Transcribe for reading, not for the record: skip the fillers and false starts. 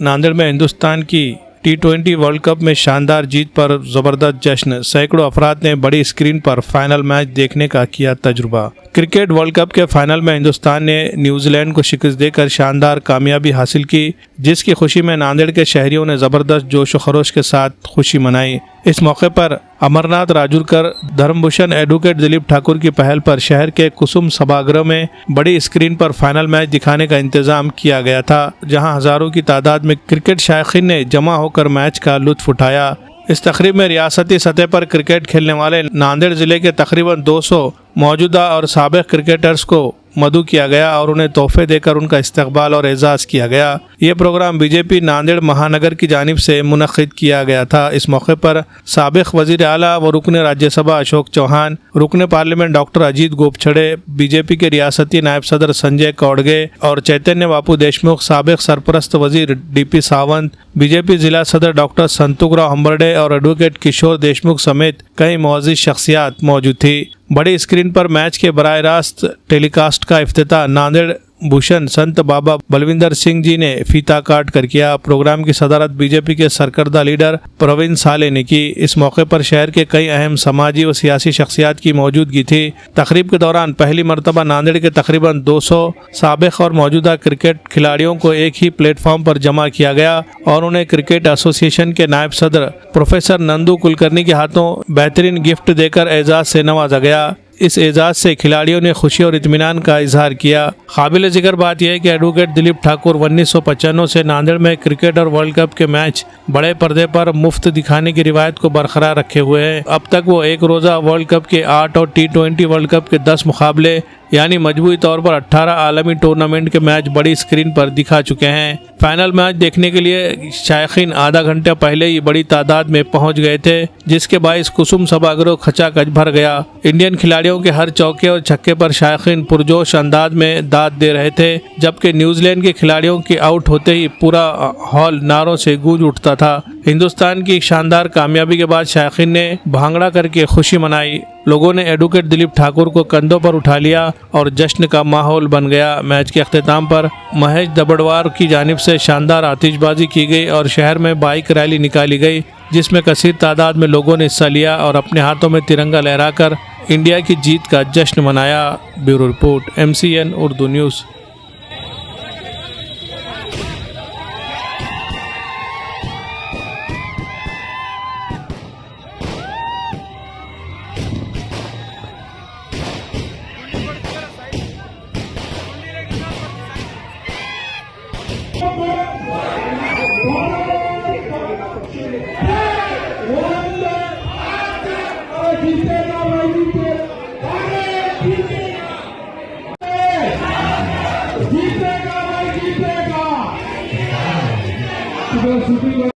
नांदेड़ में हिंदुस्तान की T20 world cup में शानदार जीत पर जबरदस्त जश्न। सैकड़ों अफराद ने बड़ी स्क्रीन पर फाइनल मैच देखने का किया तजुर्बा। क्रिकेट वर्ल्ड कप के फाइनल में हिंदुस्तान ने न्यूजीलैंड को शिकस्त देकर शानदार कामयाबी हासिल की, जिसकी खुशी में नांदेड़ के शहरियों ने जबरदस्त जोश व खरोश के साथ खुशी मनाई। इस मौके पर अमरनाथ राजूरकर धर्मभूषण एडवोकेट दिलीप ठाकुर की पहल पर शहर के कुसुम सभागृह में बड़ी स्क्रीन पर फाइनल मैच दिखाने का इंतजाम किया गया था, जहां हजारों की तादाद में क्रिकेट शायकीन ने जमा होकर मैच का लुत्फ उठाया। इस तकरीब में रियासती सतह पर क्रिकेट खेलने वाले नांदेड़ जिले के तकरीबन 200 मौजूदा और साबिक क्रिकेटर्स को मदऊ किया गया और उन्हें तोहफे देकर उनका इस्तकबाल और एजाज़ किया गया। ये प्रोग्राम बीजेपी नांदेड़ महानगर की जानिब से मुनक्किद किया गया था। इस मौके पर साबिक वजीर आला व रुकन राज्यसभा अशोक चौहान, रुकन पार्लियामेंट डॉक्टर अजीत गोपछड़े, बीजेपी के रियासती नायब सदर संजय कौड़गे और चैतन्य बापू देशमुख, साबिक सरपरस्त वजीर DP सावंत, बीजेपी जिला सदर डॉक्टर संतुकराव हम्बरडे और एडवोकेट किशोर देशमुख समेत कई मुअज़्ज़िज़ शख्सियात मौजूद थी। बड़ी स्क्रीन पर मैच के बराह रास्त टेलीकास्ट का इफ्तिताह नांदेड़ भूषण संत बाबा बलविंदर सिंह जी ने फीता काट कर किया। प्रोग्राम की सदारत बीजेपी के सरकर्दा लीडर प्रवीण साले ने की। इस मौके पर शहर के कई अहम समाजी व सियासी शख्सियात की मौजूदगी थी। तकरीब के दौरान पहली मरतबा नांदेड़ के तकरीबन 200 साबिक और मौजूदा क्रिकेट खिलाड़ियों को एक ही प्लेटफॉर्म पर जमा किया गया और उन्हें क्रिकेट एसोसिएशन के नायब सदर प्रोफेसर नंदू कुलकर्णी के हाथों बेहतरीन गिफ्ट देकर एजाज से नवाजा गया। इस एजाज से खिलाड़ियों ने खुशी और इत्मीनान का इजहार किया। काबिल जिक्र बात यह है कि एडवोकेट दिलीप ठाकुर 1995 से नांदेड़ में क्रिकेट और वर्ल्ड कप के मैच बड़े पर्दे पर मुफ्त दिखाने की रिवायत को बरकरार रखे हुए हैं। अब तक वो एक रोज़ा वर्ल्ड कप के 8 और T20 वर्ल्ड कप के 10 मुकाबले यानी मजबूरी तौर पर 18 आलमी टूर्नामेंट के मैच बड़ी स्क्रीन पर दिखा चुके हैं। फाइनल मैच देखने के लिए शायकीन आधा घंटा पहले ही बड़ी तादाद में पहुंच गए थे, जिसके बाइस कुसुम सभागृह खचाखच भर गया। इंडियन खिलाड़ियों के हर चौके और छक्के पर शायकीन पुरजोश अंदाज में दाद दे रहे थे, जबकि न्यूजीलैंड के खिलाड़ियों के आउट होते ही पूरा हॉल नारों से गूंज उठता था। हिंदुस्तान की शानदार कामयाबी के बाद शायकीन ने भांगड़ा करके खुशी मनाई। लोगों ने एडवोकेट दिलीप ठाकुर को कंधों पर उठा लिया और जश्न का माहौल बन गया। मैच के अख्तिताम पर महेश दबड़वार की जानिब से शानदार आतिशबाजी की गई और शहर में बाइक रैली निकाली गई, जिसमें कसीर तादाद में लोगों ने हिस्सा लिया और अपने हाथों में तिरंगा लहराकर इंडिया की जीत का जश्न मनाया। Bureau report, MCN Urdu news. जीतेगा।